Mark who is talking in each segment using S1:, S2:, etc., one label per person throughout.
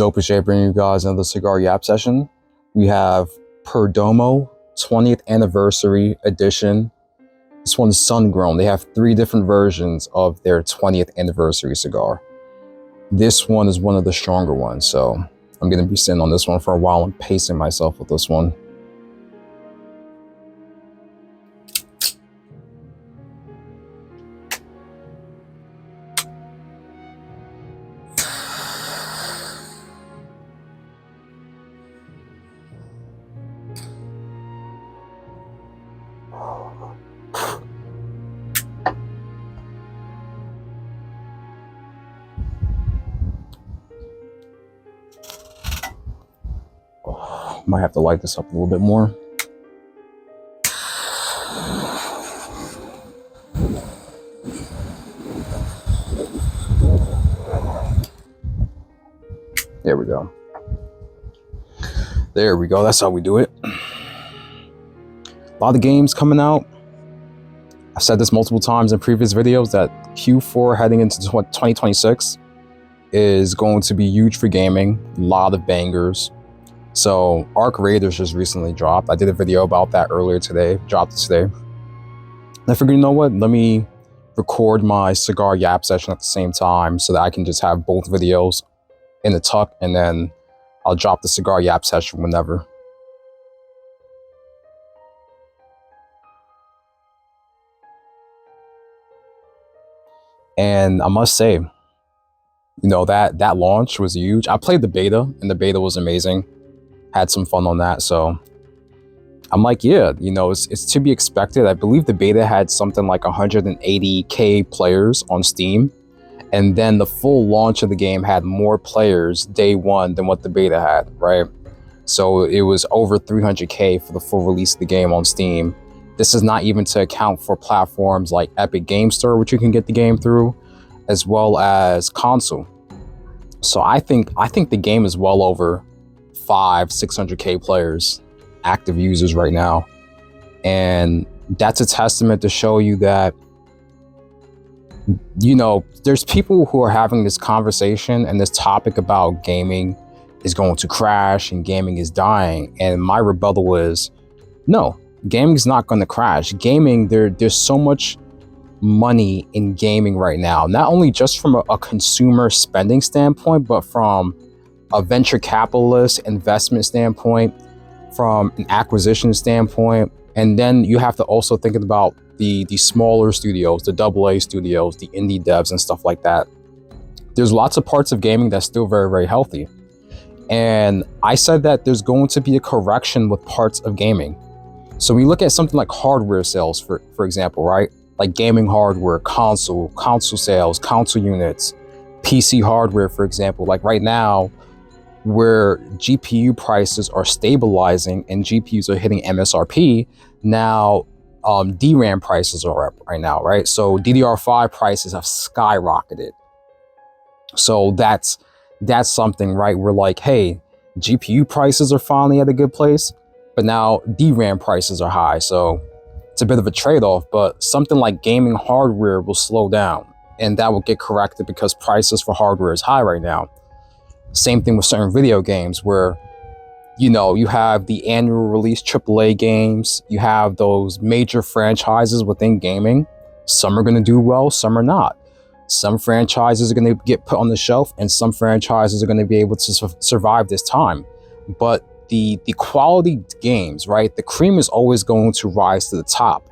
S1: Dope as Shit bringing you guys another cigar yap session. We have Perdomo 20th anniversary edition. This one's sun grown. They have 3 different versions of their 20th anniversary cigar. This one is one of the stronger ones, so I'm going to be sitting on this one for a while and pacing myself with this one. Might have to light this up a little bit more. There we go. There we go. That's how we do it. A lot of games coming out. I've said this multiple times in previous videos that Q4 heading into 2026 is going to be huge for gaming. A lot of bangers. So Arc Raiders just recently dropped. I did a video about that earlier today, dropped it today. And I figured, you know what, let me record my cigar yap session at the same time so that I can just have both videos in the tuck, and then I'll drop the cigar yap session whenever. And I must say, you know, that launch was huge. I played the beta, and the beta was amazing. Had some fun on that, so I'm like, yeah, you know, it's to be expected. I believe the beta had something like 180K players on Steam, and then the full launch of the game had more players day one than what the beta had, right? So it was over 300K for the full release of the game on Steam. This is not even to account for platforms like Epic Game Store, which you can get the game through, as well as console. So I think the game is well over 500-600K players, active users right now, and that's a testament to show you that, you know, there's people who are having this conversation and this topic about gaming is going to crash and gaming is dying, and my rebuttal is no, gaming is not going to crash. Gaming, there's so much money in gaming right now, not only just from a consumer spending standpoint, but from a venture capitalist investment standpoint, from an acquisition standpoint. And then you have to also think about the smaller studios, the AA studios, the indie devs and stuff like that. There's lots of parts of gaming that's still very, very healthy. And I said that there's going to be a correction with parts of gaming. So we look at something like hardware sales, for example, right? Like gaming hardware, console sales, console units, PC hardware, for example. Like right now, where GPU prices are stabilizing and GPUs are hitting MSRP, now DRAM prices are up right now, right? So DDR5 prices have skyrocketed. So that's something, right? We're like, hey, GPU prices are finally at a good place, but now DRAM prices are high. So it's a bit of a trade-off, but something like gaming hardware will slow down, and that will get corrected because prices for hardware is high right now. Same thing with certain video games where, you know, you have the annual release AAA games, you have those major franchises within gaming. Some are going to do well, some are not. Some franchises are going to get put on the shelf, and some franchises are going to be able to survive this time. But the quality games, right? The cream is always going to rise to the top,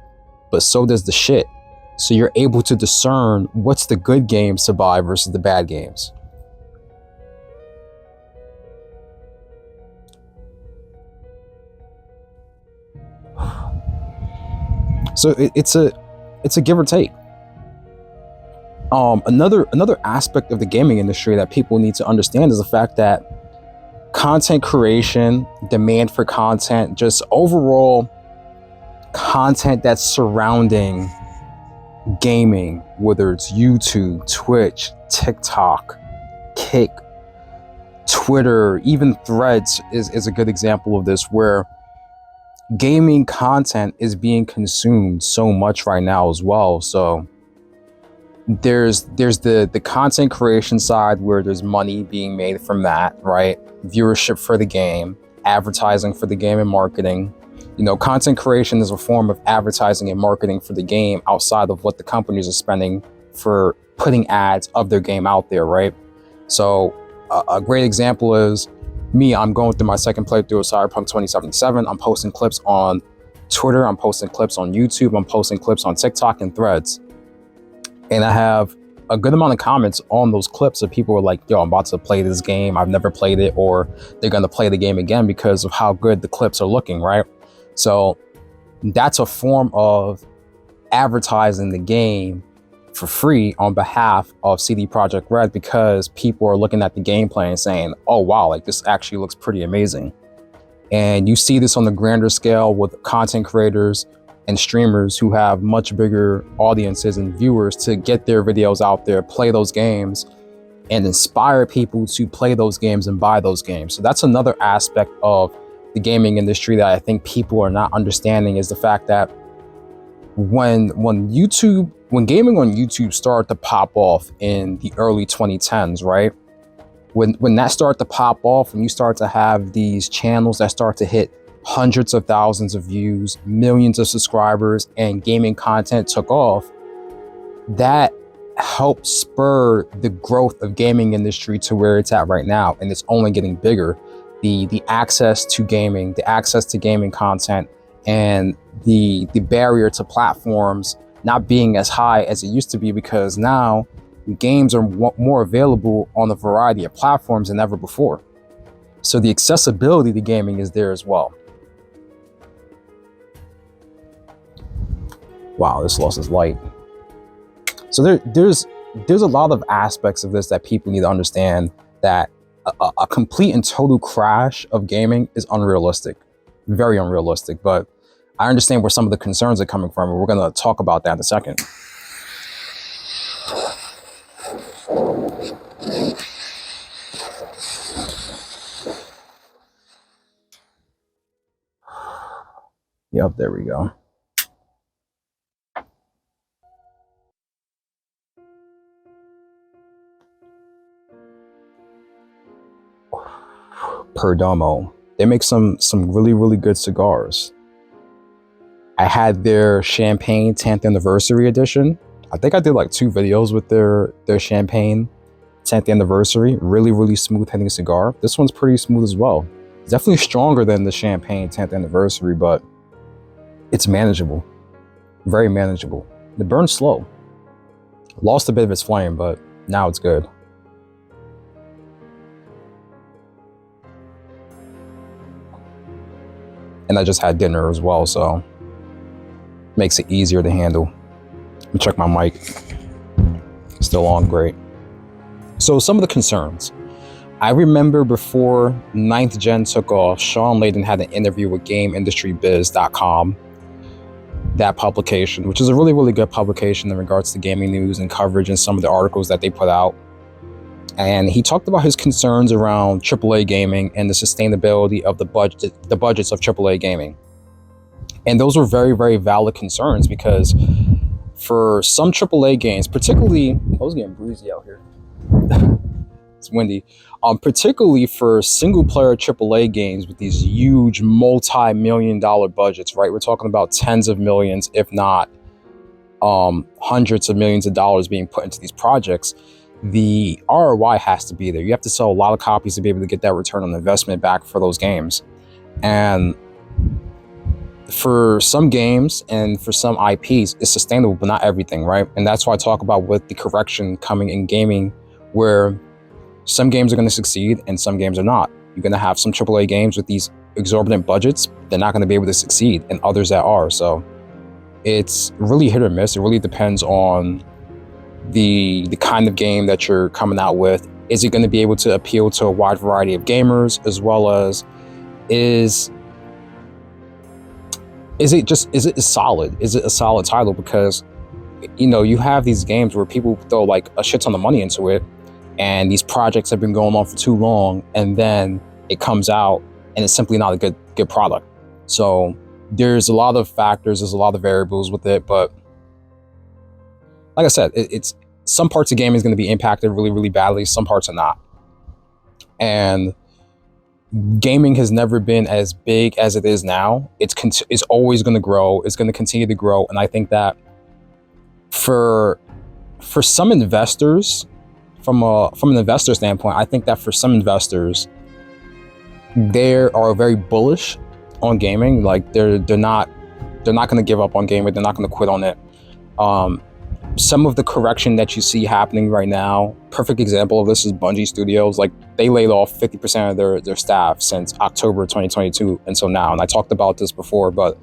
S1: but so does the shit. So you're able to discern what's the good games to buy versus the bad games. So it's a give or take. Another aspect of the gaming industry that people need to understand is the fact that content creation, demand for content, just overall content that's surrounding gaming, whether it's YouTube, Twitch, TikTok, Kick, Twitter, even Threads is a good example of this, where gaming content is being consumed so much right now as well. So there's the content creation side where there's money being made from that, right? Viewership for the game, advertising for the game, and marketing. Content creation is a form of advertising and marketing for the game outside of what the companies are spending for putting ads of their game out there, right? So a great example is me. I'm going through my second playthrough of Cyberpunk 2077. I'm posting clips on Twitter, I'm posting clips on YouTube, I'm posting clips on TikTok and Threads. And I have a good amount of comments on those clips of people who are like, yo, I'm about to play this game, I've never played it, or they're going to play the game again because of how good the clips are looking, right? So that's a form of advertising the game for free on behalf of CD Projekt Red, because people are looking at the gameplay and saying, oh wow, like this actually looks pretty amazing. And you see this on the grander scale with content creators and streamers who have much bigger audiences and viewers to get their videos out there, play those games, and inspire people to play those games and buy those games. So that's another aspect of the gaming industry that I think people are not understanding, is the fact that when gaming on YouTube started to pop off in the early 2010s, right? When that started to pop off, and you start to have these channels that start to hit hundreds of thousands of views, millions of subscribers, and gaming content took off, that helped spur the growth of gaming industry to where it's at right now, and it's only getting bigger. The access to gaming, the access to gaming content, and the barrier to platforms not being as high as it used to be, because now games are more available on a variety of platforms than ever before. So the accessibility to gaming is there as well. Wow, this lost its light. So there's a lot of aspects of this that people need to understand, that a complete and total crash of gaming is unrealistic, very unrealistic. But I understand where some of the concerns are coming from, and we're going to talk about that in a second. Yep, there we go. Perdomo. They make some really, really good cigars. I had their Champagne 10th Anniversary Edition. I think I did like 2 videos with their Champagne 10th Anniversary. Really, really smooth hitting cigar. This one's pretty smooth as well. It's definitely stronger than the Champagne 10th Anniversary, but it's manageable. Very manageable. It burns slow. Lost a bit of its flame, but now it's good. And I just had dinner as well, so makes it easier to handle. Let me check my mic. Still on, great. So some of the concerns. I remember before 9th Gen took off, Sean Layden had an interview with GameIndustryBiz.com, that publication, which is a really, really good publication in regards to gaming news and coverage and some of the articles that they put out. And he talked about his concerns around AAA gaming and the sustainability of the budgets of AAA gaming. And those were very, very valid concerns, because for some AAA games, particularly, I was getting breezy out here. It's windy. Particularly for single player AAA games with these huge multi-million-dollar budgets, right? We're talking about tens of millions, if not hundreds of millions of dollars being put into these projects. The ROI has to be there. You have to sell a lot of copies to be able to get that return on investment back for those games. And for some games and for some IPs, it's sustainable, but not everything, right? And that's why I talk about with the correction coming in gaming, where some games are going to succeed and some games are not. You're going to have some AAA games with these exorbitant budgets, they're not going to be able to succeed, and others that are. So it's really hit or miss. It really depends on the kind of game that you're coming out with. Is it going to be able to appeal to a wide variety of gamers, as well as is it solid? Is it a solid title? Because, you know, you have these games where people throw like a shit ton of money into it, and these projects have been going on for too long, and then it comes out and it's simply not a good product. So there's a lot of factors, there's a lot of variables with it, but like I said, it's some parts of gaming is going to be impacted really, really badly. Some parts are not. And gaming has never been as big as it is now. It's always going to grow. It's going to continue to grow. And I think that for some investors, from an investor standpoint, I think that for some investors, they are very bullish on gaming. Like they're not going to give up on gaming. They're not going to quit on it. Some of the correction that you see happening right now, perfect example of this is Bungie Studios. Like they laid off 50% of their staff since October 2022 until now. And I talked about this before, but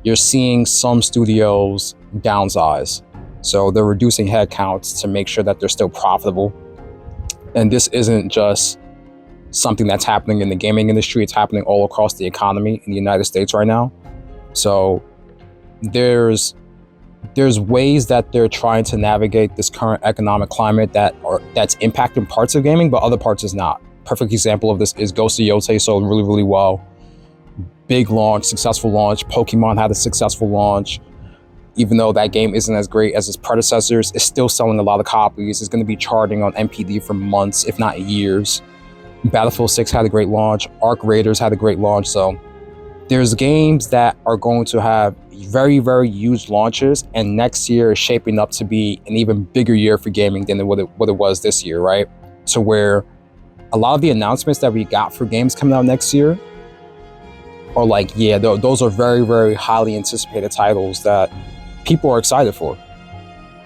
S1: you're seeing some studios downsize. So they're reducing headcounts to make sure that they're still profitable. And this isn't just something that's happening in the gaming industry. It's happening all across the economy in the United States right now. So there's ways that they're trying to navigate this current economic climate that's impacting parts of gaming, but other parts is not. Perfect example of this is Ghost of Yotei sold really, really well. Big launch, successful launch. Pokemon had a successful launch. Even though that game isn't as great as its predecessors, it's still selling a lot of copies. It's going to be charting on NPD for months, if not years. Battlefield 6 had a great launch. Arc Raiders had a great launch. So there's games that are going to have very, very huge launches, and next year is shaping up to be an even bigger year for gaming than what it was this year, right? So where a lot of the announcements that we got for games coming out next year are like, yeah, those are very, very highly anticipated titles that people are excited for.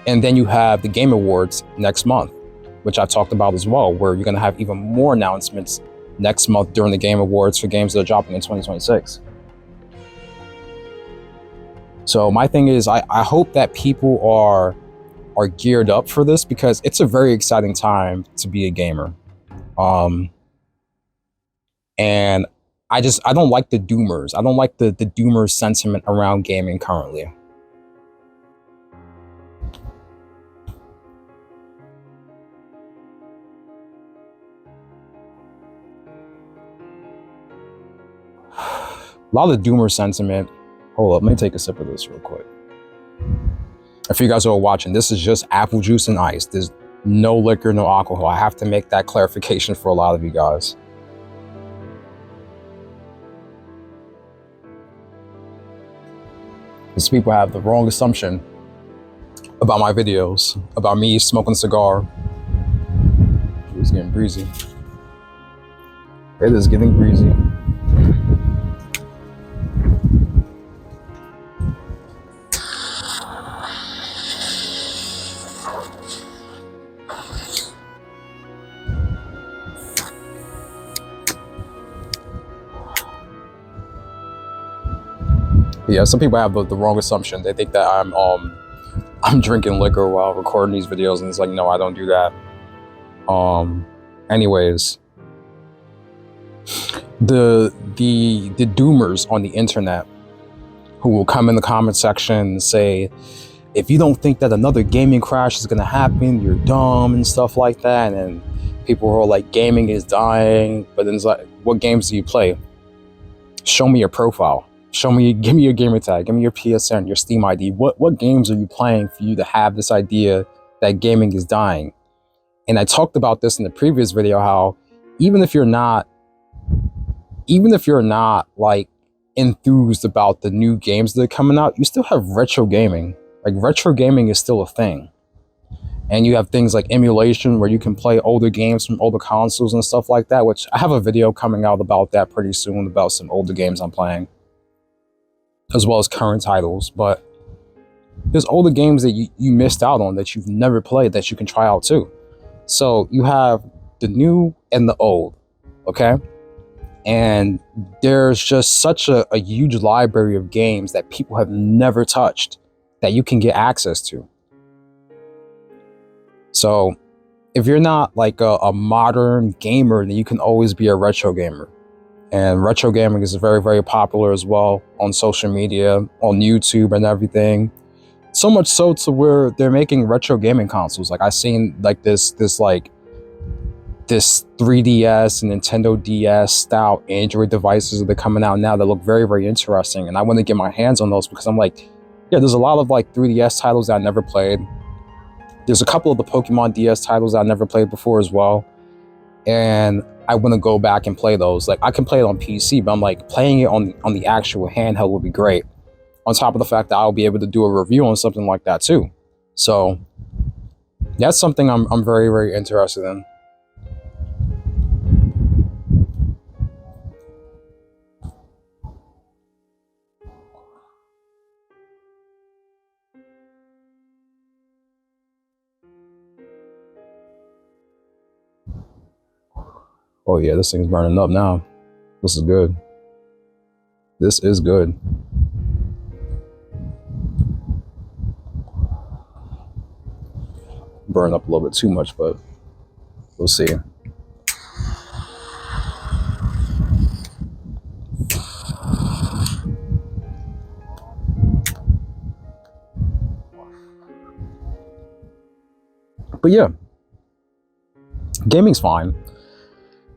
S1: And then you have the Game Awards next month, which I talked about as well, where you're going to have even more announcements next month during the Game Awards for games that are dropping in 2026. So my thing is, I hope that people are geared up for this, because it's a very exciting time to be a gamer. And I don't like the doomers. I don't like the doomer sentiment around gaming currently. A lot of doomer sentiment. Hold up, let me take a sip of this real quick. For you guys who are watching, this is just apple juice and ice. There's no liquor, no alcohol. I have to make that clarification for a lot of you guys. Because people have the wrong assumption about my videos, about me smoking a cigar. It's getting breezy. It is getting breezy. Yeah, some people have the wrong assumption. They think that I'm drinking liquor while recording these videos, and it's like, no, I don't do that. Anyways, the doomers on the internet who will come in the comment section and say, if you don't think that another gaming crash is gonna happen, you're dumb and stuff like that. And people who are like, gaming is dying, but then it's like, what games do you play? Show me your profile. Give me your gamer tag, give me your PSN, your Steam ID. What games are you playing for you to have this idea that gaming is dying? And I talked about this in the previous video, how even if you're not like enthused about the new games that are coming out, you still have retro gaming. Like retro gaming is still a thing. And you have things like emulation where you can play older games from older consoles and stuff like that, which I have a video coming out about that pretty soon, about some older games I'm playing, as well as current titles. But there's older games that you missed out on that you've never played that you can try out too. So you have the new and the old, okay? And there's just such a huge library of games that people have never touched that you can get access to. So if you're not like a modern gamer, then you can always be a retro gamer. And retro gaming is very, very popular as well on social media, on YouTube and everything. So much so to where they're making retro gaming consoles. Like I seen like this 3DS and Nintendo DS style Android devices that are coming out now that look very, very interesting. And I want to get my hands on those because I'm like, yeah, there's a lot of like 3DS titles that I never played. There's a couple of the Pokemon DS titles I never played before as well, and I want to go back and play those. Like, I can play it on PC, but I'm like, playing it on the actual handheld would be great. On top of the fact that I'll be able to do a review on something like that too. So that's something I'm very, very interested in. Oh yeah, this thing's burning up now. This is good. This is good. Burn up a little bit too much, but we'll see. But yeah, gaming's fine.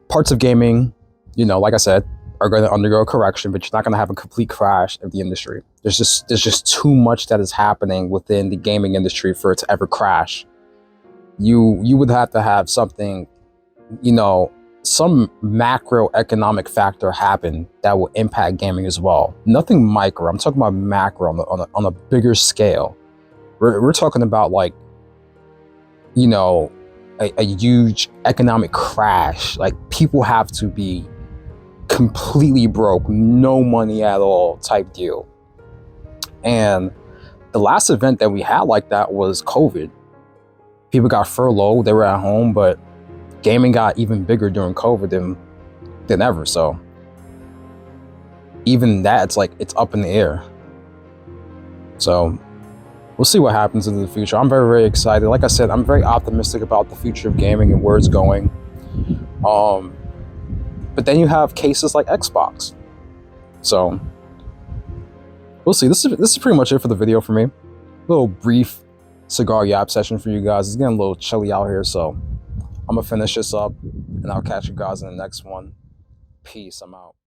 S1: Parts of gaming, like I said, are going to undergo a correction, but you're not going to have a complete crash of the industry. There's just too much that is happening within the gaming industry for it to ever crash. You would have to have something, some macroeconomic factor happen that will impact gaming as well. Nothing micro. I'm talking about macro on a bigger scale. We're talking about like, a huge economic crash. Like, people have to be completely broke, no money at all type deal. And the last event that we had like that was COVID. People got furloughed, they were at home, but gaming got even bigger during COVID than ever. So even that, it's up in the air. So we'll see what happens in the future. I'm very, very excited. Like I said, I'm very optimistic about the future of gaming and where it's going. But then you have cases like Xbox. So we'll see. This is pretty much it for the video for me. A little brief cigar yap session for you guys. It's getting a little chilly out here, so I'm gonna finish this up and I'll catch you guys in the next one. Peace. I'm out.